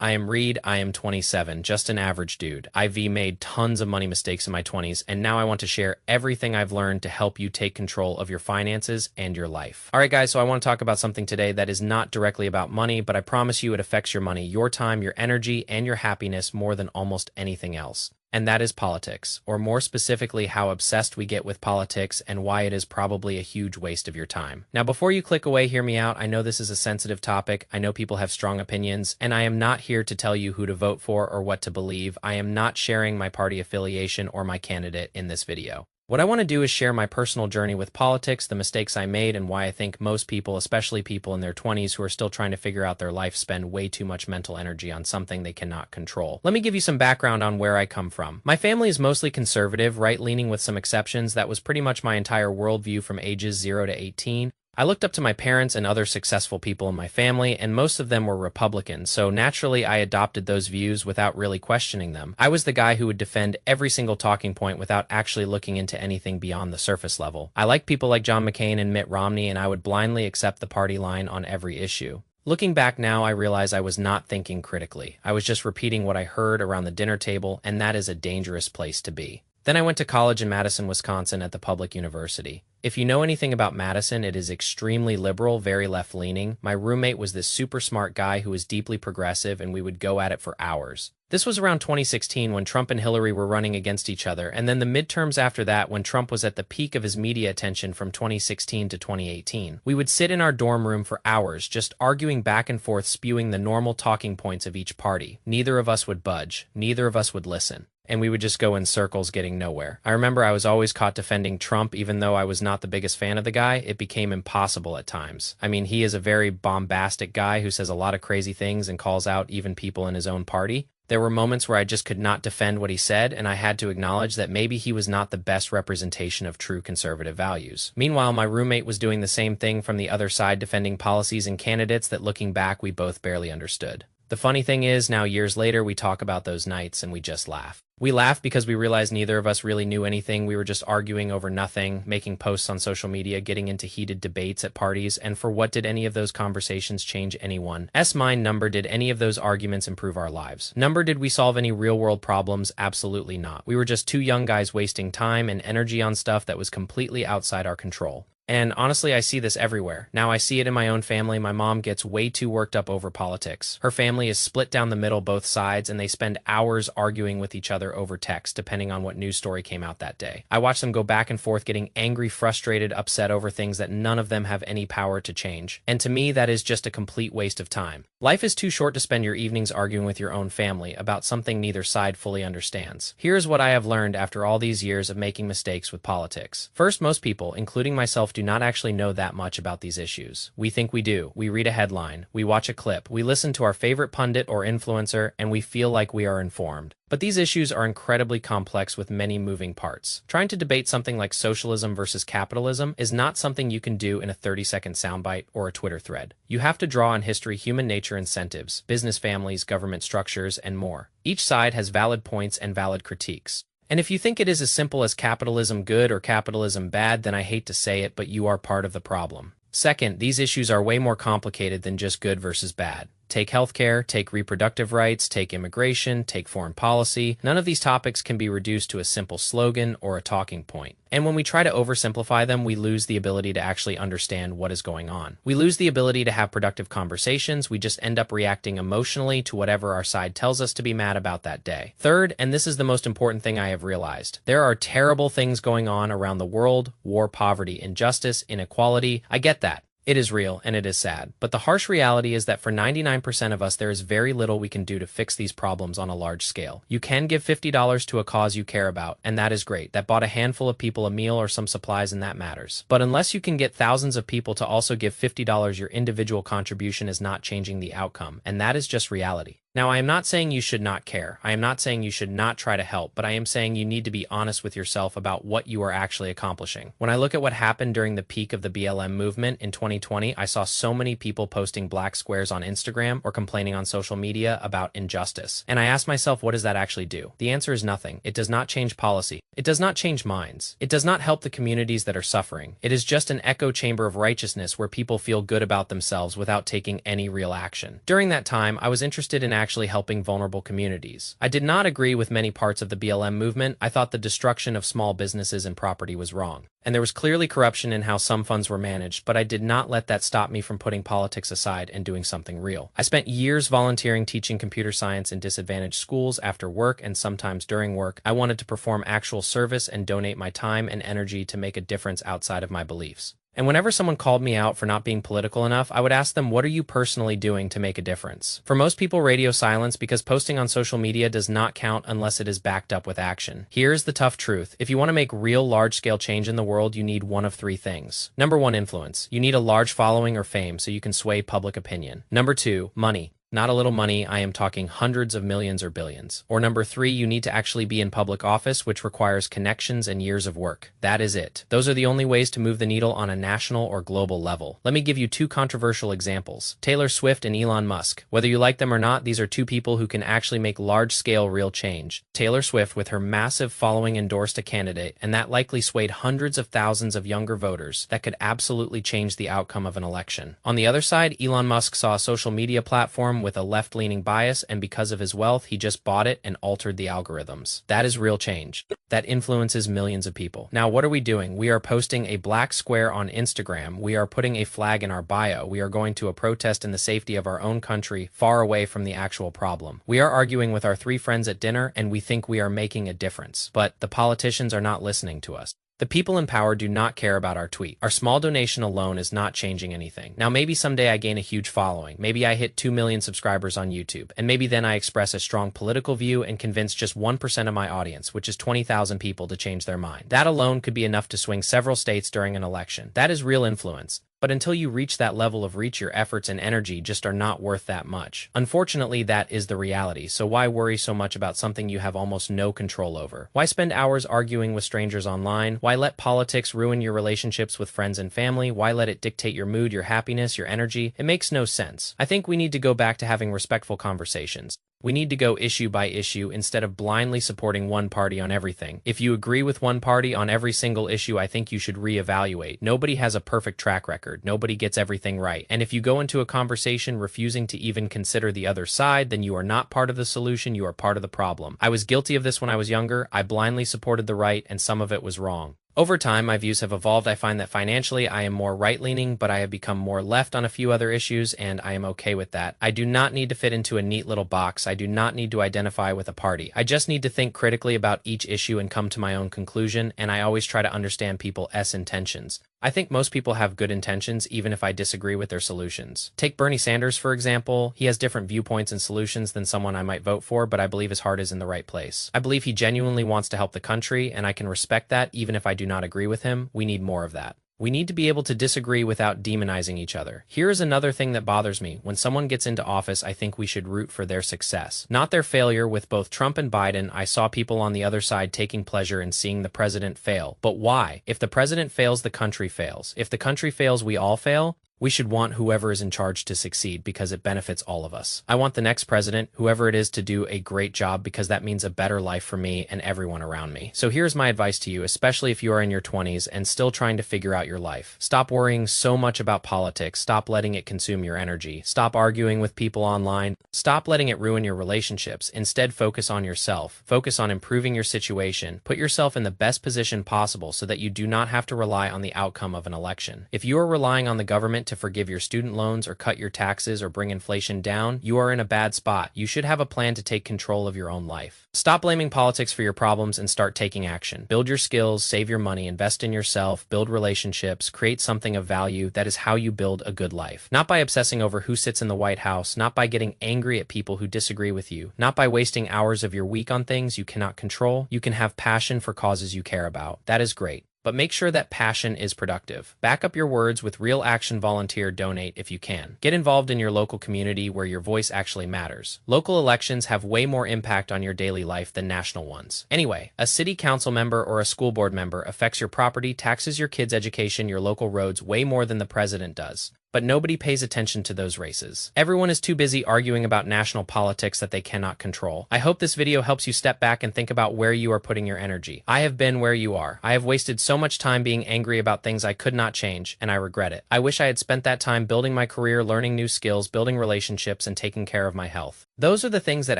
I am Reed, I am 27, just an average dude. I've made tons of money mistakes in my 20s, and now I want to share everything I've learned to help you take control of your finances and your life. Alright guys, so I want to talk about something today that is not directly about money, but I promise you it affects your money, your time, your energy, and your happiness more than almost anything else. And that is politics, or more specifically how obsessed we get with politics and why it is probably a huge waste of your time. Now before you click away, hear me out. I know this is a sensitive topic, I know people have strong opinions, and I am not here to tell you who to vote for or what to believe. I am not sharing my party affiliation or my candidate in this video. What I want to do is share my personal journey with politics, the mistakes I made, and why I think most people, especially people in their 20s who are still trying to figure out their life, spend way too much mental energy on something they cannot control. Let me give you some background on where I come from. My family is mostly conservative, right-leaning with some exceptions. That was pretty much my entire worldview from ages 0 to 18. I looked up to my parents and other successful people in my family, and most of them were Republicans, so naturally I adopted those views without really questioning them. I was the guy who would defend every single talking point without actually looking into anything beyond the surface level. I liked people like John McCain and Mitt Romney, and I would blindly accept the party line on every issue. Looking back now, I realize I was not thinking critically. I was just repeating what I heard around the dinner table, and that is a dangerous place to be. Then I went to college in Madison, Wisconsin at the public university. If you know anything about Madison, it is extremely liberal, very left-leaning. My roommate was this super smart guy who was deeply progressive, and we would go at it for hours. This was around 2016 when Trump and Hillary were running against each other, and then the midterms after that when Trump was at the peak of his media attention from 2016 to 2018. We would sit in our dorm room for hours, just arguing back and forth, spewing the normal talking points of each party. Neither of us would budge. Neither of us would listen. And we would just go in circles getting nowhere. I remember I was always caught defending Trump even though I was not the biggest fan of the guy. It became impossible at times. I mean, he is a very bombastic guy who says a lot of crazy things and calls out even people in his own party. There were moments where I just could not defend what he said, and I had to acknowledge that maybe he was not the best representation of true conservative values. Meanwhile, my roommate was doing the same thing from the other side, defending policies and candidates that looking back we both barely understood. The funny thing is, now years later, we talk about those nights and we just laugh. We laugh because we realize neither of us really knew anything. We were just arguing over nothing, making posts on social media, getting into heated debates at parties, and for what did any of those conversations change anyone's mind? Number, did any of those arguments improve our lives? Number, did we solve any real-world problems? Absolutely not. We were just two young guys wasting time and energy on stuff that was completely outside our control. And honestly, I see this everywhere. Now I see it in my own family. My mom gets way too worked up over politics. Her family is split down the middle, both sides, and they spend hours arguing with each other over text, depending on what news story came out that day. I watch them go back and forth, getting angry, frustrated, upset over things that none of them have any power to change. And to me, that is just a complete waste of time. Life is too short to spend your evenings arguing with your own family about something neither side fully understands. Here's what I have learned after all these years of making mistakes with politics. First, most people, including myself, do not actually know that much about these issues. We think we do. We read a headline, we watch a clip, we listen to our favorite pundit or influencer, and we feel like we are informed. But these issues are incredibly complex with many moving parts. Trying to debate something like socialism versus capitalism is not something you can do in a 30-second soundbite or a Twitter thread. You have to draw on history, human nature, incentives, business families, government structures, and more. Each side has valid points and valid critiques. And if you think it is as simple as capitalism good or capitalism bad, then I hate to say it, but you are part of the problem. Second, these issues are way more complicated than just good versus bad. Take healthcare, take reproductive rights, take immigration, take foreign policy. None of these topics can be reduced to a simple slogan or a talking point. And when we try to oversimplify them, we lose the ability to actually understand what is going on. We lose the ability to have productive conversations. We just end up reacting emotionally to whatever our side tells us to be mad about that day. Third, and this is the most important thing I have realized, there are terrible things going on around the world: war, poverty, injustice, inequality. I get that. It is real and it is sad, but the harsh reality is that for 99% of us there is very little we can do to fix these problems on a large scale. You can give $50 to a cause you care about, and that is great. That bought a handful of people a meal or some supplies, and that matters. But unless you can get thousands of people to also give $50, your individual contribution is not changing the outcome, and that is just reality. Now, I am not saying you should not care. I am not saying you should not try to help, but I am saying you need to be honest with yourself about what you are actually accomplishing. When I look at what happened during the peak of the BLM movement in 2020, I saw so many people posting black squares on Instagram or complaining on social media about injustice. And I asked myself, what does that actually do? The answer is nothing. It does not change policy. It does not change minds. It does not help the communities that are suffering. It is just an echo chamber of righteousness where people feel good about themselves without taking any real action. During that time, I was interested in actually helping vulnerable communities. I did not agree with many parts of the BLM movement. I thought the destruction of small businesses and property was wrong. And there was clearly corruption in how some funds were managed, but I did not let that stop me from putting politics aside and doing something real. I spent years volunteering teaching computer science in disadvantaged schools after work and sometimes during work. I wanted to perform actual service and donate my time and energy to make a difference outside of my beliefs. And whenever someone called me out for not being political enough, I would ask them, what are you personally doing to make a difference? For most people, radio silence because posting on social media does not count unless it is backed up with action. Here's the tough truth. If you want to make real large-scale change in the world, you need one of three things. Number one, influence. You need a large following or fame so you can sway public opinion. Number two, money. Not a little money, I am talking hundreds of millions or billions. Or number three, you need to actually be in public office, which requires connections and years of work. That is it. Those are the only ways to move the needle on a national or global level. Let me give you two controversial examples. Taylor Swift and Elon Musk. Whether you like them or not, these are two people who can actually make large-scale real change. Taylor Swift, with her massive following, endorsed a candidate, and that likely swayed hundreds of thousands of younger voters that could absolutely change the outcome of an election. On the other side, Elon Musk saw a social media platform with a left-leaning bias, and because of his wealth, he just bought it and altered the algorithms. That is real change. That influences millions of people. Now, what are we doing? We are posting a black square on Instagram. We are putting a flag in our bio. We are going to a protest in the safety of our own country, far away from the actual problem. We are arguing with our three friends at dinner, and we think we are making a difference. But the politicians are not listening to us. The people in power do not care about our tweet. Our small donation alone is not changing anything. Now, maybe someday I gain a huge following. Maybe I hit 2 million subscribers on YouTube. And maybe then I express a strong political view and convince just 1% of my audience, which is 20,000 people, to change their mind. That alone could be enough to swing several states during an election. That is real influence. But until you reach that level of reach, your efforts and energy just are not worth that much. Unfortunately, that is the reality, so why worry so much about something you have almost no control over? Why spend hours arguing with strangers online? Why let politics ruin your relationships with friends and family? Why let it dictate your mood, your happiness, your energy? It makes no sense. I think we need to go back to having respectful conversations. We need to go issue by issue instead of blindly supporting one party on everything. If you agree with one party on every single issue, I think you should reevaluate. Nobody has a perfect track record. Nobody gets everything right. And if you go into a conversation refusing to even consider the other side, then you are not part of the solution, you are part of the problem. I was guilty of this when I was younger. I blindly supported the right, and some of it was wrong. Over time, my views have evolved. I find that financially, I am more right-leaning, but I have become more left on a few other issues, and I am okay with that. I do not need to fit into a neat little box. I do not need to identify with a party. I just need to think critically about each issue and come to my own conclusion, and I always try to understand people's intentions. I think most people have good intentions, even if I disagree with their solutions. Take Bernie Sanders, for example. He has different viewpoints and solutions than someone I might vote for, but I believe his heart is in the right place. I believe he genuinely wants to help the country, and I can respect that even if I do not agree with him. We need more of that. We need to be able to disagree without demonizing each other. Here is another thing that bothers me. When someone gets into office, I think we should root for their success, not their failure. With both Trump and Biden, I saw people on the other side taking pleasure in seeing the president fail. But why? If the president fails, the country fails. If the country fails, we all fail. We should want whoever is in charge to succeed because it benefits all of us. I want the next president, whoever it is, to do a great job because that means a better life for me and everyone around me. So here's my advice to you, especially if you are in your 20s and still trying to figure out your life. Stop worrying so much about politics. Stop letting it consume your energy. Stop arguing with people online. Stop letting it ruin your relationships. Instead, focus on yourself. Focus on improving your situation. Put yourself in the best position possible so that you do not have to rely on the outcome of an election. If you are relying on the government to forgive your student loans or cut your taxes or bring inflation down, you are in a bad spot. You should have a plan to take control of your own life. Stop blaming politics for your problems and start taking action. Build your skills, save your money, invest in yourself, build relationships, create something of value. That is how you build a good life. Not by obsessing over who sits in the White House, not by getting angry at people who disagree with you, not by wasting hours of your week on things you cannot control. You can have passion for causes you care about. That is great. But make sure that passion is productive. Back up your words with real action. Volunteer, donate if you can. Get involved in your local community where your voice actually matters. Local elections have way more impact on your daily life than national ones. Anyway, a city council member or a school board member affects your property, taxes, your kids' education, your local roads way more than the president does. But nobody pays attention to those races. Everyone is too busy arguing about national politics that they cannot control. I hope this video helps you step back and think about where you are putting your energy. I have been where you are. I have wasted so much time being angry about things I could not change, and I regret it. I wish I had spent that time building my career, learning new skills, building relationships, and taking care of my health. Those are the things that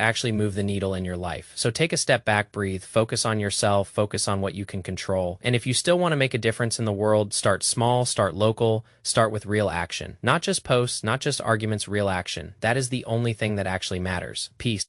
actually move the needle in your life. So take a step back, breathe, focus on yourself, focus on what you can control. And if you still want to make a difference in the world, start small, start local, start with real action. Not just posts, not just arguments, real action. That is the only thing that actually matters. Peace.